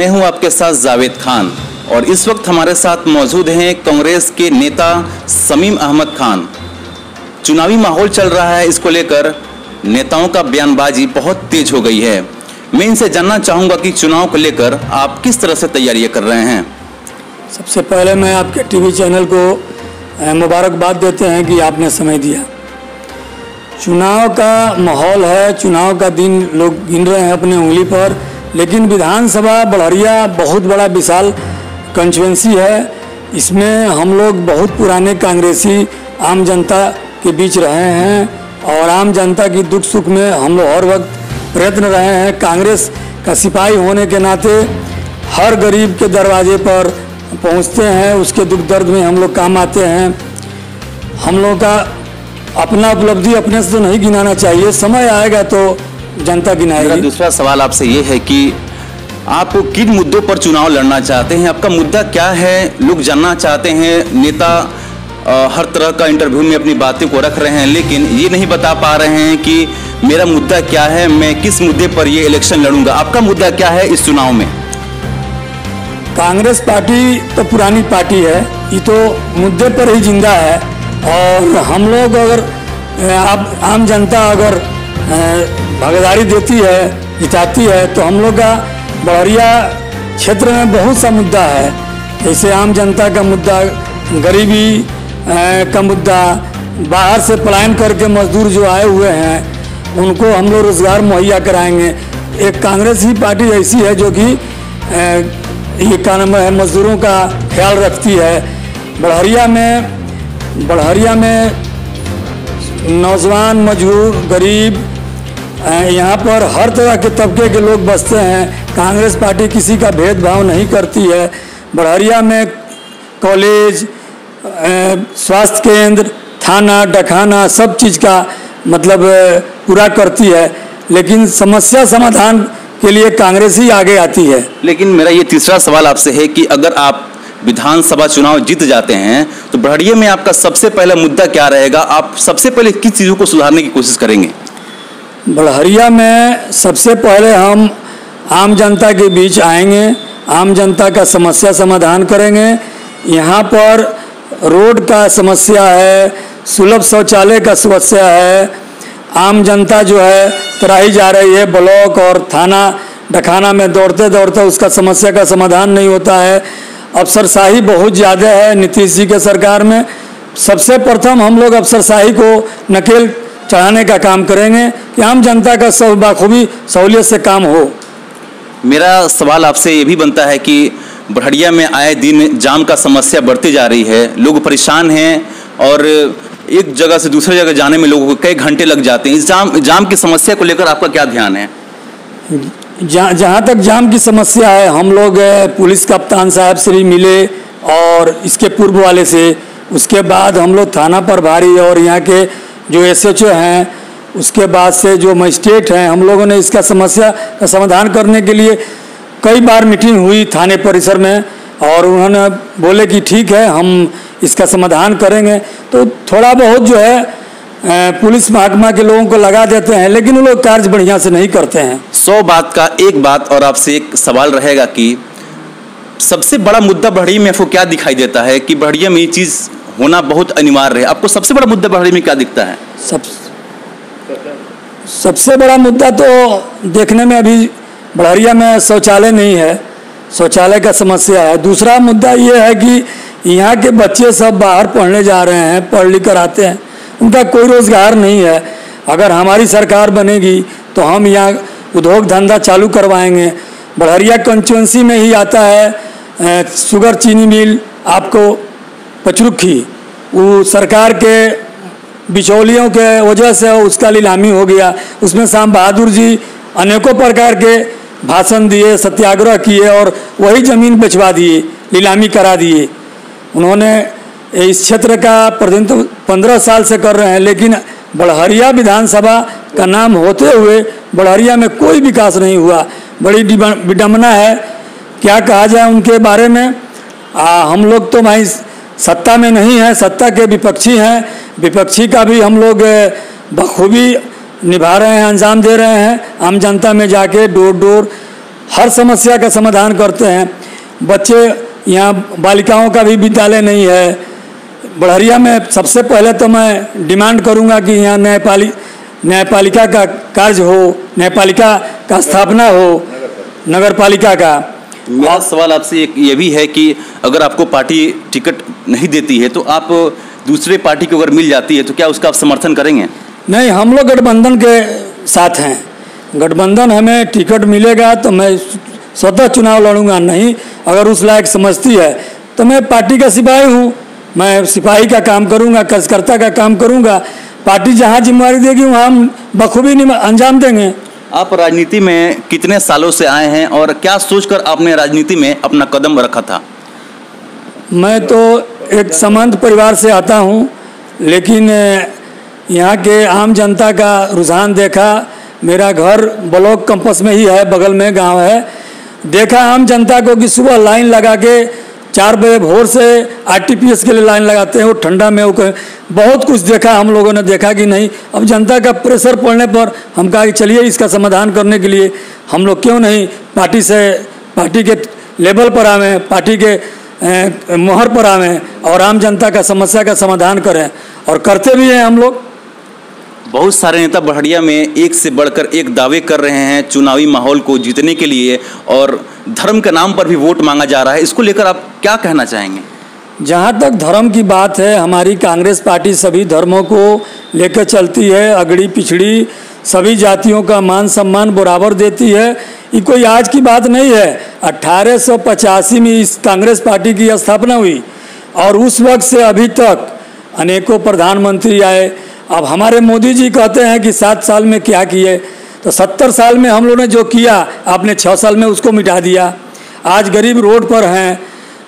मैं हूं आपके साथ जावेद खान और इस वक्त हमारे साथ मौजूद हैं कांग्रेस के नेता समीम अहमद खान। चुनावी माहौल चल रहा है, इसको लेकर नेताओं का बयानबाजी बहुत तेज हो गई है। मैं इनसे जानना चाहूंगा कि चुनाव को लेकर आप किस तरह से तैयारियां कर रहे हैं। सबसे पहले मैं आपके टीवी चैनल को मुबारकबाद देते हैं कि आपने समय दिया। चुनाव का माहौल है, चुनाव का दिन लोग गिन रहे हैं अपने उंगली पर, लेकिन विधानसभा बड़हरिया बहुत बड़ा विशाल कंस्टिट्यूएंसी है। इसमें हम लोग बहुत पुराने कांग्रेसी आम जनता के बीच रहे हैं और आम जनता की दुख सुख में हम लोग हर वक्त प्रयत्न रहे हैं। कांग्रेस का सिपाही होने के नाते हर गरीब के दरवाजे पर पहुंचते हैं, उसके दुख दर्द में हम लोग काम आते हैं। हम लोग का अपना उपलब्धि अपने से तो नहीं गिनाना चाहिए, समय आएगा तो जनता गिनाएगी। मेरा दूसरा सवाल आपसे ये है कि आप किन मुद्दों पर चुनाव लड़ना चाहते हैं, आपका मुद्दा क्या है, लोग जानना चाहते हैं। नेता हर तरह का इंटरव्यू में अपनी बातें को रख रहे हैं, लेकिन ये नहीं बता पा रहे हैं कि मेरा मुद्दा क्या है, मैं किस मुद्दे पर ये इलेक्शन लड़ूंगा। आपका मुद्दा क्या है इस चुनाव में? कांग्रेस पार्टी तो पुरानी पार्टी है, ये तो मुद्दे पर ही जिंदा है। और हम लोग अगर आम जनता अगर भागीदारी देती है, जिताती है, तो हम लोग का बड़हरिया क्षेत्र में बहुत सा मुद्दा है। जैसे आम जनता का मुद्दा, गरीबी का मुद्दा, बाहर से पलायन करके मजदूर जो आए हुए हैं उनको हम लोग रोजगार मुहैया कराएंगे। एक कांग्रेस ही पार्टी ऐसी है जो कि ये काम है, मजदूरों का ख्याल रखती है। बड़हरिया में नौजवान, मजदूर, गरीब, यहाँ पर हर तरह के तबके के लोग बसते हैं। कांग्रेस पार्टी किसी का भेदभाव नहीं करती है। बड़हरिया में कॉलेज, स्वास्थ्य केंद्र, थाना, डखाना सब चीज़ का मतलब पूरा करती है, लेकिन समस्या समाधान के लिए कांग्रेस ही आगे आती है। लेकिन मेरा ये तीसरा सवाल आपसे है कि अगर आप विधानसभा चुनाव जीत जाते हैं तो बड़हरिया में आपका सबसे पहला मुद्दा क्या रहेगा? आप सबसे पहले किस चीज़ों को सुधारने की कोशिश करेंगे? बड़हरिया में सबसे पहले हम आम जनता के बीच आएंगे, आम जनता का समस्या समाधान करेंगे। यहाँ पर रोड का समस्या है, सुलभ शौचालय का समस्या है। आम जनता जो है तराही जा रही है, ब्लॉक और थाना डखाना में दौड़ते दौड़ते उसका समस्या का समाधान नहीं होता है। अफसरशाही बहुत ज़्यादा है नीतीश जी के सरकार में। सबसे प्रथम हम लोग अफसरशाही को नकेल चढ़ाने का काम करेंगे कि आम जनता का सब बाखूबी सहूलियत से काम हो। मेरा सवाल आपसे ये भी बनता है कि बड़हरिया में आए दिन जाम का समस्या बढ़ती जा रही है, लोग परेशान हैं और एक जगह से दूसरी जगह जाने में लोगों को कई घंटे लग जाते हैं। इस जाम की समस्या को लेकर आपका क्या ध्यान है? जहाँ तक जाम की समस्या है, हम लोग पुलिस कप्तान साहब से भी मिले और इसके पूर्व वाले से, उसके बाद हम लोग थाना प्रभारी और यहाँ के जो SHO हैं, उसके बाद से जो मजिस्ट्रेट हैं, हम लोगों ने इसका समस्या का समाधान करने के लिए कई बार मीटिंग हुई थाने परिसर में और उन्होंने बोले कि ठीक है हम इसका समाधान करेंगे। तो थोड़ा बहुत जो है पुलिस महकमा के लोगों को लगा देते हैं, लेकिन वो लोग कार्य बढ़िया से नहीं करते हैं। 100 बात का एक बात और आपसे एक सवाल रहेगा कि सबसे बड़ा मुद्दा बड़हरिया में आपको क्या दिखाई देता है कि बड़हरिया में ये चीज़ होना बहुत अनिवार्य है? आपको सबसे बड़ा मुद्दा बड़हरिया में क्या दिखता है? सबसे बड़ा मुद्दा तो देखने में अभी बड़हरिया में शौचालय नहीं है, शौचालय का समस्या है। दूसरा मुद्दा ये है कि यहाँ के बच्चे सब बाहर पढ़ने जा रहे हैं, पढ़ लिख कर आते हैं, उनका कोई रोज़गार नहीं है। अगर हमारी सरकार बनेगी तो हम यहाँ उद्योग धंधा चालू करवाएंगे। बड़हरिया कंस्टिट्यूएंसी में ही आता है शुगर चीनी मिल, आपको पचरुखी, वो सरकार के बिचौलियों के वजह से उसका नीलामी हो गया। उसमें श्याम बहादुर जी अनेकों प्रकार के भाषण दिए, सत्याग्रह किए और वही ज़मीन बेचवा दिए, नीलामी करा दिए। उन्होंने इस क्षेत्र का प्रतिनिधित्व 15 साल से कर रहे हैं, लेकिन बड़हरिया विधानसभा का नाम होते हुए बड़हरिया में कोई विकास नहीं हुआ। बड़ी विडम्बना है, क्या कहा जाए उनके बारे में। हम लोग तो भाई सत्ता में नहीं है, सत्ता के विपक्षी हैं। विपक्षी का भी हम लोग बखूबी निभा रहे हैं, अंजाम दे रहे हैं। आम जनता में जाके डोर डोर हर समस्या का समाधान करते हैं। बच्चे यहाँ बालिकाओं का भी विद्यालय नहीं है। बढ़हरिया में सबसे पहले तो मैं डिमांड करूँगा कि यहाँ न्यायपालिका का कार्य हो, न्यायपालिका का स्थापना हो, नगर पालिका का। मेरा सवाल आपसे एक ये भी है कि अगर आपको पार्टी टिकट नहीं देती है तो आप दूसरे पार्टी को अगर मिल जाती है तो क्या उसका आप समर्थन करेंगे? नहीं, हम लोग गठबंधन के साथ हैं। गठबंधन हमें टिकट मिलेगा तो मैं स्वतः चुनाव लड़ूंगा। नहीं, अगर उस लायक समझती है तो मैं पार्टी का सिपाही हूँ, मैं सिपाही का काम करूँगा, कार्यकर्ता का काम करूँगा। पार्टी जहाँ जिम्मेदारी देगी वहाँ हम बखूबी अंजाम देंगे। आप राजनीति में कितने सालों से आए हैं और क्या सोचकर आपने राजनीति में अपना कदम रखा था? मैं तो एक संबंध परिवार से आता हूँ, लेकिन यहाँ के आम जनता का रुझान देखा। मेरा घर ब्लॉक कैंपस में ही है, बगल में गांव है। देखा आम जनता को कि सुबह लाइन लगा के 4 बजे भोर से आरटीपीएस के लिए लाइन लगाते हैं, वो ठंडा में वो बहुत कुछ देखा। हम लोगों ने देखा कि नहीं, अब जनता का प्रेशर पड़ने पर हम कहा कि चलिए इसका समाधान करने के लिए हम लोग क्यों नहीं पार्टी के लेवल पर आवें, पार्टी के मोहर पर आवें और आम जनता का समस्या का समाधान करें, और करते भी हैं हम लोग। बहुत सारे नेता बढ़िया में एक से बढ़कर एक दावे कर रहे हैं चुनावी माहौल को जीतने के लिए, और धर्म के नाम पर भी वोट मांगा जा रहा है। इसको लेकर आप क्या कहना चाहेंगे? जहाँ तक धर्म की बात है, हमारी कांग्रेस पार्टी सभी धर्मों को लेकर चलती है। अगड़ी पिछड़ी सभी जातियों का मान सम्मान बराबर देती है। ये कोई आज की बात नहीं है। 1885 में इस कांग्रेस पार्टी की स्थापना हुई और उस वक्त से अभी तक अनेकों प्रधानमंत्री आए। अब हमारे मोदी जी कहते हैं कि 7 साल में क्या किए, तो 70 साल में हम लोगों ने जो किया आपने 6 साल में उसको मिटा दिया। आज गरीब रोड पर हैं,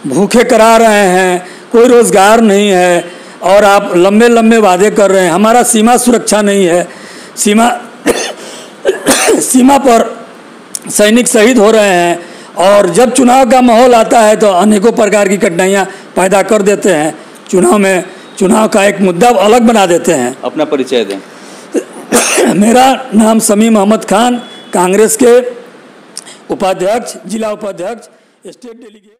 भूखे करा रहे हैं, कोई रोज़गार नहीं है, और आप लंबे लंबे वादे कर रहे हैं। हमारा सीमा सुरक्षा नहीं है, सीमा पर सैनिक शहीद हो रहे हैं, और जब चुनाव का माहौल आता है तो अनेकों प्रकार की कठिनाइयाँ पैदा कर देते हैं। चुनाव का एक मुद्दा अलग बना देते हैं। अपना परिचय दें। मेरा नाम समीम अहमद खान, कांग्रेस के उपाध्यक्ष, जिला उपाध्यक्ष, स्टेट डेलीगेट।